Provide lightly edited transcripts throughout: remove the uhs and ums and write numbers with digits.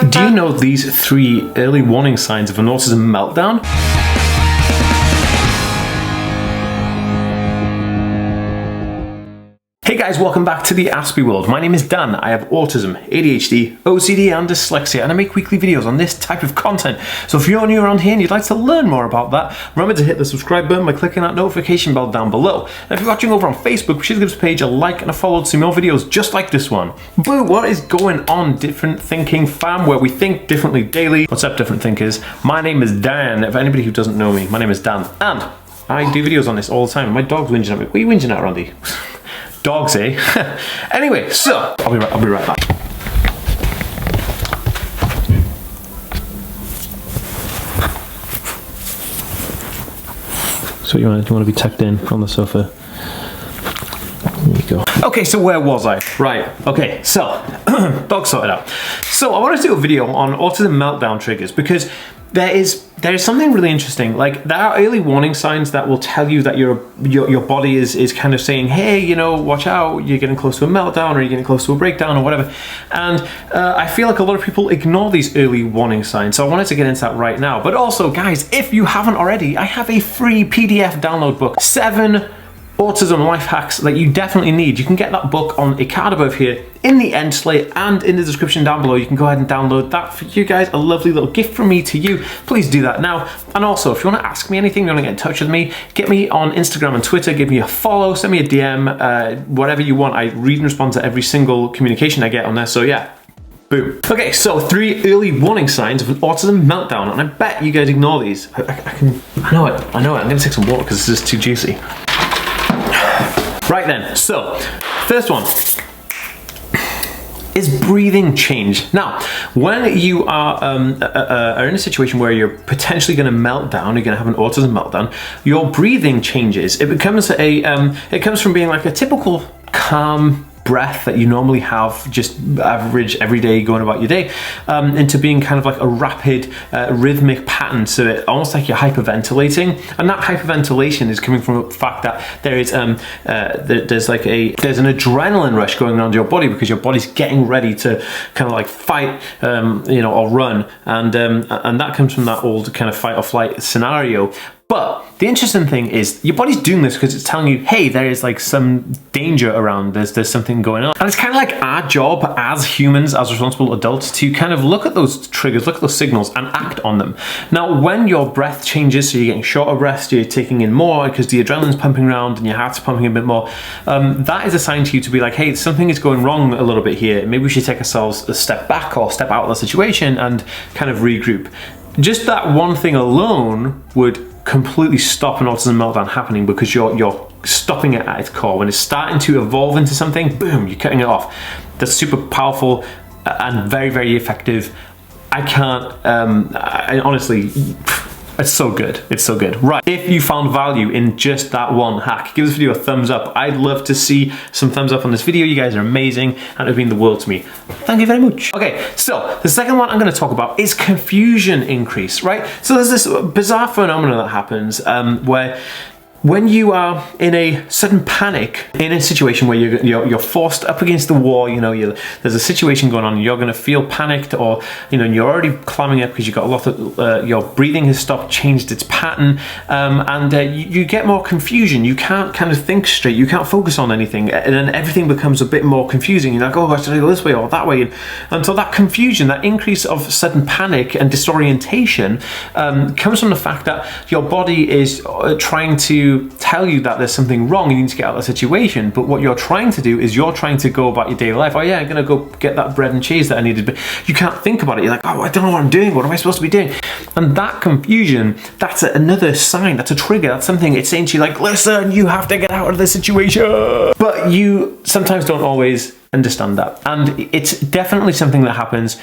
Do you know these 3 early warning signs of an autism meltdown? Hey guys, welcome back to the Aspie world. My name is Dan. I have autism, ADHD, OCD and dyslexia, and I make weekly videos on this type of content. So if you're new around here and you'd like to learn more about that, remember to hit the subscribe button by clicking that notification bell down below. And if you're watching over on Facebook, be sure to give this page a like and a follow to see more videos just like this one. Boo, what is going on, Different Thinking fam, where we think differently daily? What's up, different thinkers? My name is Dan. If anybody who doesn't know me, my name is Dan, and I do videos on this all the time. My dog's whinging at me. What are you whinging at, Randy? Dogs, eh? Anyway, so I'll be right back. So you want to be tucked in on the sofa? There you go. Okay, so where was I? Right. Okay, so dog sorted out. So I want to do a video on autism meltdown triggers because there is something really interesting. Like, there are early warning signs that will tell you that your body is kind of saying, hey, you know, watch out, you're getting close to a meltdown or you're getting close to a breakdown or whatever. And I feel like a lot of people ignore these early warning signs. So I wanted to get into that right now. But also, guys, if you haven't already, I have a free PDF download book, 7 autism life hacks that you definitely need. You can get that book on a card above here, in the end slate, and in the description down below. You can go ahead and download that for you guys. A lovely little gift from me to you. Please do that now. And also, if you want to ask me anything, you want to get in touch with me, get me on Instagram and Twitter, give me a follow, send me a DM, whatever you want. I read and respond to every single communication I get on there, so yeah. Boom. Okay, so 3 early warning signs of an autism meltdown, and I bet you guys ignore these. I know it. I'm gonna take some water because this is too juicy. Right then, so first one is breathing change. Now, when you are in a situation where you're potentially going to melt down, you're going to have an autism meltdown, your breathing changes. It becomes it comes from being like a typical calm breath that you normally have, just average every day going about your day, into being kind of like a rapid rhythmic pattern. So it almost like you're hyperventilating, and that hyperventilation is coming from the fact that there is there's an adrenaline rush going around your body because your body's getting ready to kind of like fight, you know, or run, and that comes from that old kind of fight or flight scenario. But the interesting thing is your body's doing this because it's telling you, hey, there is like some danger around, there's something going on. And it's kind of like our job as humans, as responsible adults, to kind of look at those triggers, look at those signals and act on them. Now, when your breath changes, so you're getting shorter breaths, you're taking in more because the adrenaline's pumping around and your heart's pumping a bit more, that is a sign to you to be like, hey, something is going wrong a little bit here. Maybe we should take ourselves a step back or step out of the situation and kind of regroup. Just that one thing alone would completely stop an autism meltdown happening because you're stopping it at its core. When it's starting to evolve into something, boom, you're cutting it off. That's super powerful and very, very effective. I honestly, it's so good. It's so good. Right. If you found value in just that one hack, give this video a thumbs up. I'd love to see some thumbs up on this video. You guys are amazing and it would mean the world to me. Thank you very much. Okay, so the second one I'm going to talk about is confusion increase, right? So there's this bizarre phenomenon that happens where when you are in a sudden panic in a situation where you're forced up against the wall, you know, there's a situation going on, you're going to feel panicked, or you know, you're already climbing up because you've got a lot of your breathing has stopped, changed its pattern, and you get more confusion. You can't kind of think straight. You can't focus on anything, and then everything becomes a bit more confusing. You're like, oh, should I go this way or that way? And so that confusion, that increase of sudden panic and disorientation, comes from the fact that your body is trying to tell you that there's something wrong, you need to get out of the situation, but what you're trying to do is you're trying to go about your daily life. Oh yeah, I'm gonna go get that bread and cheese that I needed, but you can't think about it. You're like, oh, I don't know what I'm doing, what am I supposed to be doing? And that confusion, that's another sign, that's a trigger, that's something, it's saying to you like, listen, you have to get out of this situation. But you sometimes don't always understand that, and it's definitely something that happens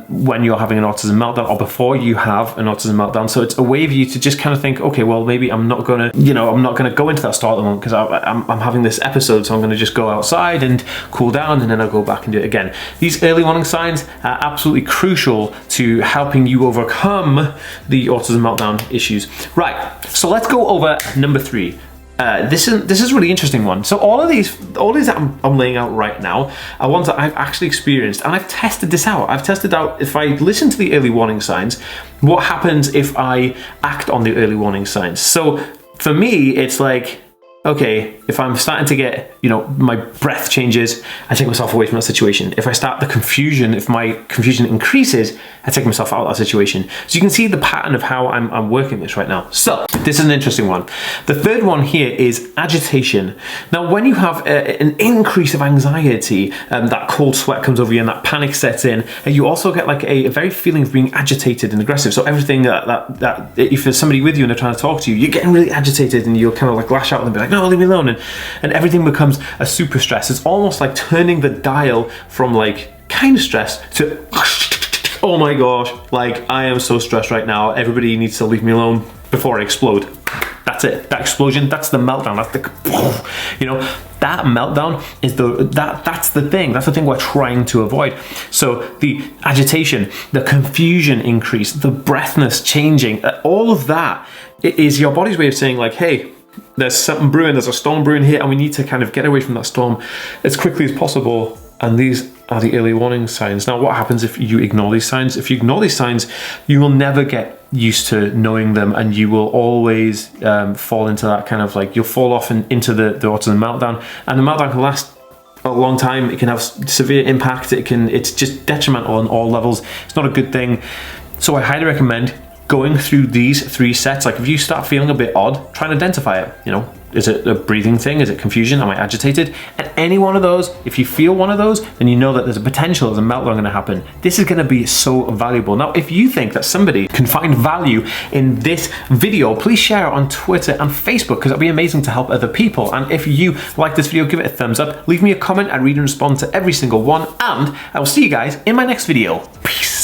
when you're having an autism meltdown or before you have an autism meltdown. So it's a way for you to just kind of think, okay, well, maybe I'm not gonna go into that store at the moment because I'm having this episode, so I'm gonna just go outside and cool down, and then I'll go back and do it again. These early warning signs are absolutely crucial to helping you overcome the autism meltdown issues. Right, so let's go over number 3. this is a really interesting one. So all these that I'm laying out right now are ones that I've actually experienced, and I've tested this out. I've tested out if I listen to the early warning signs, what happens if I act on the early warning signs. So for me, it's like, okay, if I'm starting to get, my breath changes, I take myself away from that situation. If I start the confusion, if my confusion increases, I take myself out of that situation. So you can see the pattern of how I'm working this right now. So this is an interesting one. The third one here is agitation. Now, when you have an increase of anxiety, that cold sweat comes over you and that panic sets in, and you also get like a very feeling of being agitated and aggressive. So everything that if there's somebody with you and they're trying to talk to you, you're getting really agitated and you'll kind of like lash out and be like, no, leave me alone. And everything becomes a super stress. It's almost like turning the dial from like kind of stress to, oh my gosh, like I am so stressed right now. Everybody needs to leave me alone before I explode. That's it. That explosion, that's the meltdown. That's the, that meltdown is that's the thing. That's the thing we're trying to avoid. So the agitation, the confusion increase, the breathness changing, all of that is your body's way of saying like, hey, there's something brewing, there's a storm brewing here, and we need to kind of get away from that storm as quickly as possible. And these are the early warning signs. Now, what happens if you ignore these signs? If you ignore these signs, you will never get used to knowing them, and you will always fall into that kind of like, you'll fall off into the autism meltdown. And the meltdown can last a long time. It can have severe impact. It's just detrimental on all levels. It's not a good thing. So I highly recommend going through these 3 sets. Like if you start feeling a bit odd, try and identify it. Is it a breathing thing? Is it confusion? Am I agitated? And any one of those, if you feel one of those, then you know that there's a potential, there's a meltdown going to happen. This is going to be so valuable. Now, if you think that somebody can find value in this video, please share it on Twitter and Facebook, because it'll be amazing to help other people. And if you like this video, give it a thumbs up, leave me a comment. I read and respond to every single one, and I will see you guys in my next video. Peace.